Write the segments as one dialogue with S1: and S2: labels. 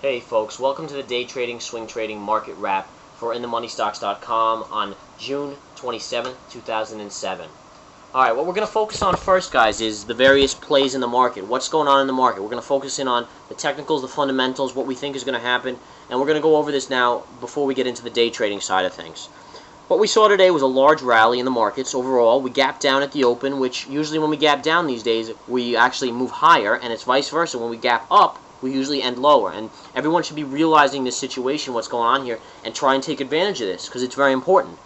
S1: Hey folks, welcome to the day trading, swing trading market wrap for InTheMoneyStocks.com on June 27th, 2007. Alright, what we're going to focus on first, guys, is the various plays in the market. What's going on in the market? We're going to focus in on the technicals, the fundamentals, what we think is going to happen, and we're going to go over this now before we get into the day trading side of things. What we saw today was a large rally in the markets overall. We gapped down at the open, which usually when we gap down these days, we actually move higher, and it's vice versa. When we gap up, we usually end lower, and everyone should be realizing this situation, what's going on here, and try and take advantage of this, because it's very important.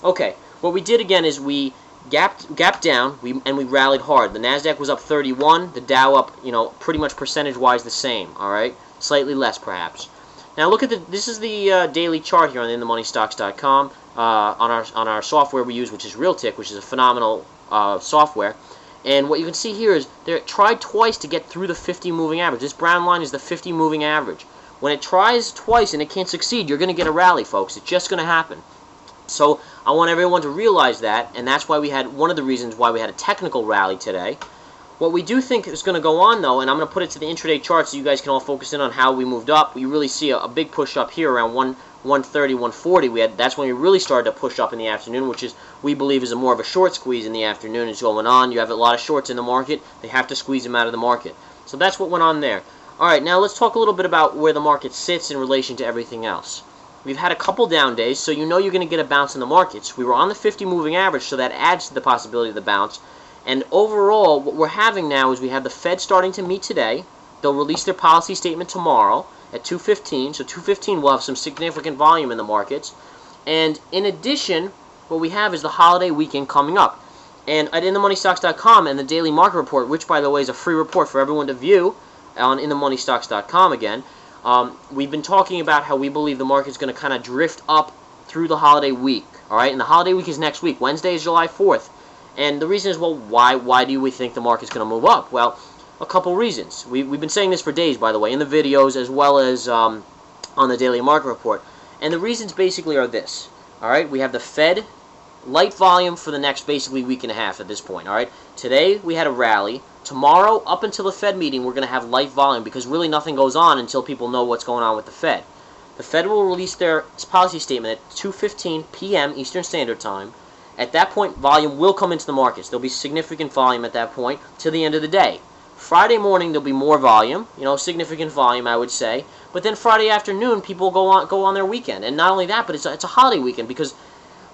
S1: Okay, what we did again is we gapped down, and we rallied hard. The NASDAQ was up 31, the Dow up, pretty much percentage-wise the same, alright? Slightly less, perhaps. Now look at this is the daily chart here on InTheMoneyStocks.com on our software we use, which is Realtick, which is a phenomenal software. And what you can see here is it tried twice to get through the 50 moving average. This brown line is the 50 moving average. When it tries twice and it can't succeed, you're going to get a rally, folks. It's just going to happen. So I want everyone to realize that, and that's why we had one of the reasons why we had a technical rally today. What we do think is going to go on, though, and I'm going to put it to the intraday chart so you guys can all focus in on how we moved up. You really see a big push up here around 130, 140. That's when we really started to push up in the afternoon, which is we believe is more of a short squeeze in the afternoon is going on. You have a lot of shorts in the market. They have to squeeze them out of the market. So that's what went on there. All right, now let's talk a little bit about where the market sits in relation to everything else. We've had a couple down days, so you know you're going to get a bounce in the markets. We were on the 50 moving average, so that adds to the possibility of the bounce. And overall, what we're having now is we have the Fed starting to meet today. They'll release their policy statement tomorrow at 2:15. So 2:15 will have some significant volume in the markets. And in addition, what we have is the holiday weekend coming up. And at InTheMoneyStocks.com and the Daily Market Report, which, by the way, is a free report for everyone to view on InTheMoneyStocks.com again, we've been talking about how we believe the market's going to kind of drift up through the holiday week. All right, and the holiday week is next week. Wednesday is July 4th. And the reason is, well, why do we think the market's going to move up? Well, a couple reasons. We've been saying this for days, by the way, in the videos as well as on the Daily Market Report. And the reasons basically are this. All right, we have the Fed, light volume for the next basically week and a half at this point. All right, today we had a rally. Tomorrow, up until the Fed meeting, we're going to have light volume because really nothing goes on until people know what's going on with the Fed. The Fed will release their policy statement at 2:15 p.m. Eastern Standard Time. At that point, volume will come into the markets. There'll be significant volume at that point to the end of the day. Friday morning, there'll be more volume, significant volume, I would say. But then Friday afternoon, people go on their weekend. And not only that, but it's a holiday weekend because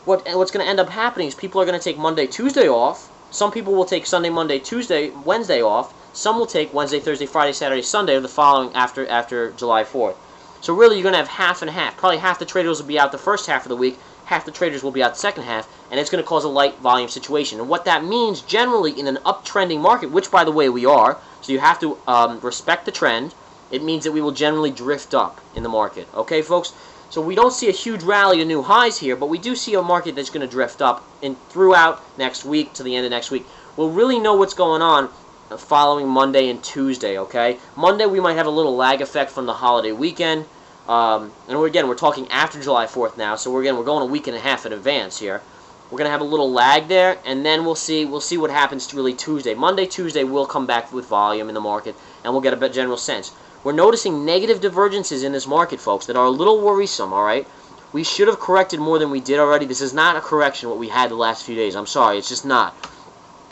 S1: what's going to end up happening is people are going to take Monday, Tuesday off. Some people will take Sunday, Monday, Tuesday, Wednesday off. Some will take Wednesday, Thursday, Friday, Saturday, Sunday, the following after July 4th. So really, you're going to have half and half. Probably half the traders will be out the first half of the week. Half the traders will be out the second half, and it's going to cause a light volume situation. And what that means generally in an uptrending market, which, by the way, we are, so you have to respect the trend, it means that we will generally drift up in the market. Okay, folks? So we don't see a huge rally to new highs here, but we do see a market that's going to drift up throughout next week to the end of next week. We'll really know what's going on following Monday and Tuesday, okay? Monday we might have a little lag effect from the holiday weekend. And we're talking after July 4th now, so we're going a week and a half in advance here. We're going to have a little lag there, and then we'll see what happens to really Tuesday. Monday, Tuesday, we'll come back with volume in the market, and we'll get a general sense. We're noticing negative divergences in this market, folks, that are a little worrisome, all right? We should have corrected more than we did already. This is not a correction, what we had the last few days. I'm sorry, it's just not,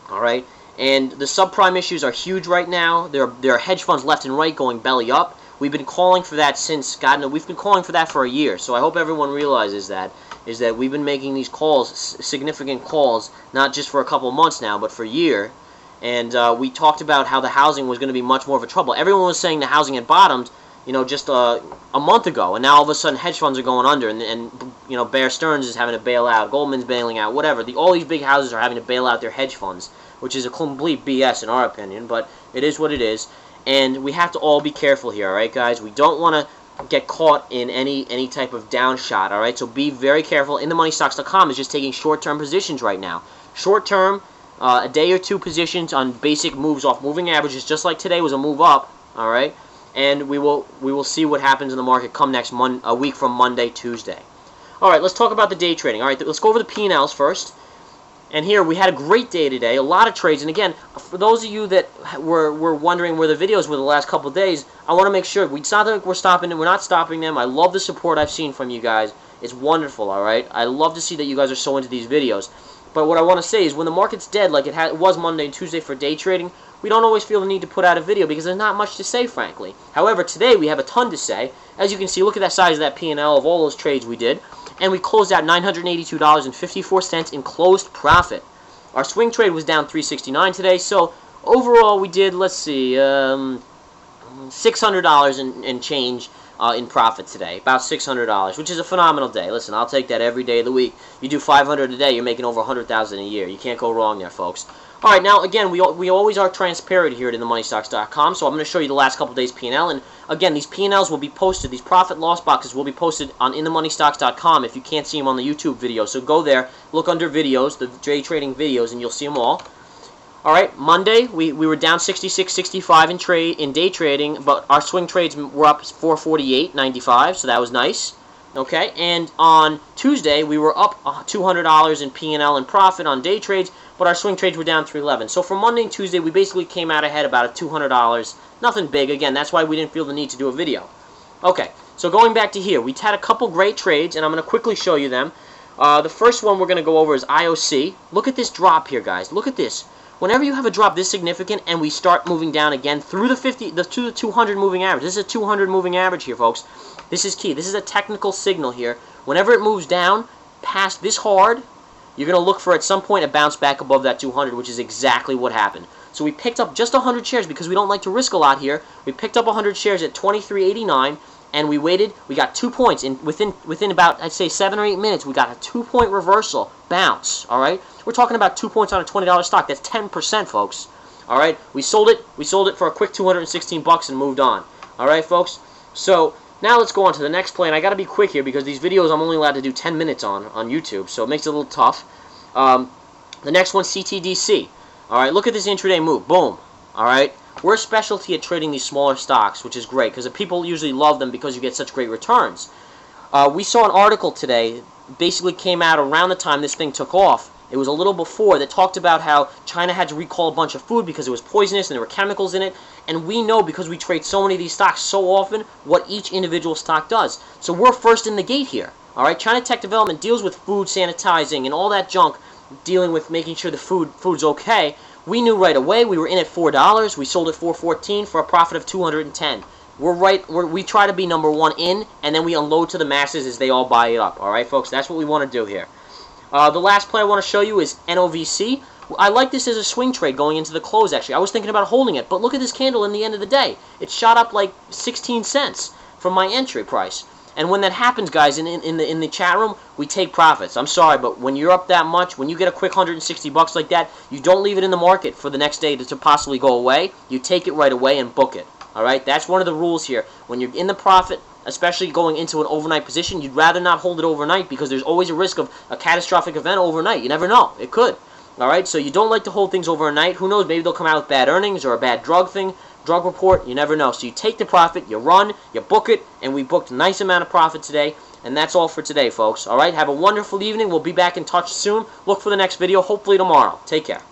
S1: all right? And the subprime issues are huge right now. There are hedge funds left and right going belly up. We've been calling for that since, we've been calling for that for a year. So I hope everyone realizes that, is that we've been making these calls, significant calls, not just for a couple of months now, but for a year. And we talked about how the housing was going to be much more of a trouble. Everyone was saying the housing had bottomed, just a month ago. And now all of a sudden hedge funds are going under. And Bear Stearns is having to bail out. Goldman's bailing out. Whatever. All these big houses are having to bail out their hedge funds, which is a complete BS in our opinion. But it is what it is. And we have to all be careful here, all right, guys? We don't want to get caught in any type of downshot, all right? So be very careful. InTheMoneyStocks.com is just taking short-term positions right now. Short-term, a day or two positions on basic moves off moving averages, just like today was a move up, all right? And we will see what happens in the market come a week from Monday, Tuesday. All right, let's talk about the day trading. All right, let's go over the P&Ls first. And here we had a great day today, a lot of trades. And again, for those of you that were wondering where the videos were the last couple of days, I want to make sure it's not that we're stopping them. We're not stopping them. I love the support I've seen from you guys. It's wonderful, all right? I love to see that you guys are so into these videos. But what I want to say is when the market's dead, like it was Monday and Tuesday for day trading, we don't always feel the need to put out a video because there's not much to say, frankly. However, today we have a ton to say. As you can see, look at that size of that P&L of all those trades we did. And we closed out $982.54 in closed profit. Our swing trade was down $369 today, so overall we did, let's see, $600 and change in profit today. About $600, which is a phenomenal day. Listen, I'll take that every day of the week. You do $500 a day, you're making over $100,000 a year. You can't go wrong there, folks. All right, now, again, we always are transparent here at InTheMoneyStocks.com, so I'm going to show you the last couple days' P&L. And, again, these P&Ls will be posted, these profit-loss boxes will be posted on InTheMoneyStocks.com if you can't see them on the YouTube video. So go there, look under videos, the day trading videos, and you'll see them all. All right, Monday, we were down 66.65 in day trading, but our swing trades were up 448.95, so that was nice. Okay, and on Tuesday, we were up $200 in P&L and profit on day trades, but our swing trades were down $311. So for Monday and Tuesday, we basically came out ahead about $200. Nothing big. Again, that's why we didn't feel the need to do a video. Okay, so going back to here, we had a couple great trades, and I'm going to quickly show you them. The first one we're going to go over is IOC. Look at this drop here, guys. Look at this. Whenever you have a drop this significant and we start moving down again through the 200 moving average. This is a 200 moving average here, folks. This is key. This is a technical signal here. Whenever it moves down past this hard, you're going to look for at some point a bounce back above that 200, which is exactly what happened. So we picked up just 100 shares because we don't like to risk a lot here. We picked up 100 shares at $23.89, and we waited. We got 2 points. Within about, I'd say, 7 or 8 minutes, we got a 2-point reversal bounce, all right? We're talking about 2 points on a $20 stock. That's 10%, folks. All right? We sold it. We sold it for a quick $216 and moved on. All right, folks? So now let's go on to the next play. And I got to be quick here because these videos I'm only allowed to do 10 minutes on YouTube, so it makes it a little tough. The next one's CTDC. All right, look at this intraday move. Boom. All right? We're a specialty at trading these smaller stocks, which is great because people usually love them because you get such great returns. We saw an article today, basically came out around the time this thing took off. It was a little before that talked about how China had to recall a bunch of food because it was poisonous and there were chemicals in it. And we know because we trade so many of these stocks so often what each individual stock does. So we're first in the gate here. All right, China Tech Development deals with food sanitizing and all that junk, dealing with making sure the food's okay. We knew right away. We were in at $4. We sold at $4.14 for a profit of $210. We try to be number one in, and then we unload to the masses as they all buy it up. All right, folks, that's what we want to do here. The last play I want to show you is NOVC. I like this as a swing trade going into the close, actually. I was thinking about holding it, but look at this candle in the end of the day. It shot up like 16 cents from my entry price. And when that happens, guys, in the chat room, we take profits. I'm sorry, but when you're up that much, when you get a quick $160 like that, you don't leave it in the market for the next day to possibly go away. You take it right away and book it. All right? That's one of the rules here. When you're in the profit, especially going into an overnight position, you'd rather not hold it overnight because there's always a risk of a catastrophic event overnight. You never know. It could. All right? So you don't like to hold things overnight. Who knows? Maybe they'll come out with bad earnings or a bad drug report. You never know. So you take the profit, you run, you book it, and we booked a nice amount of profit today. And that's all for today, folks. All right? Have a wonderful evening. We'll be back in touch soon. Look for the next video, hopefully tomorrow. Take care.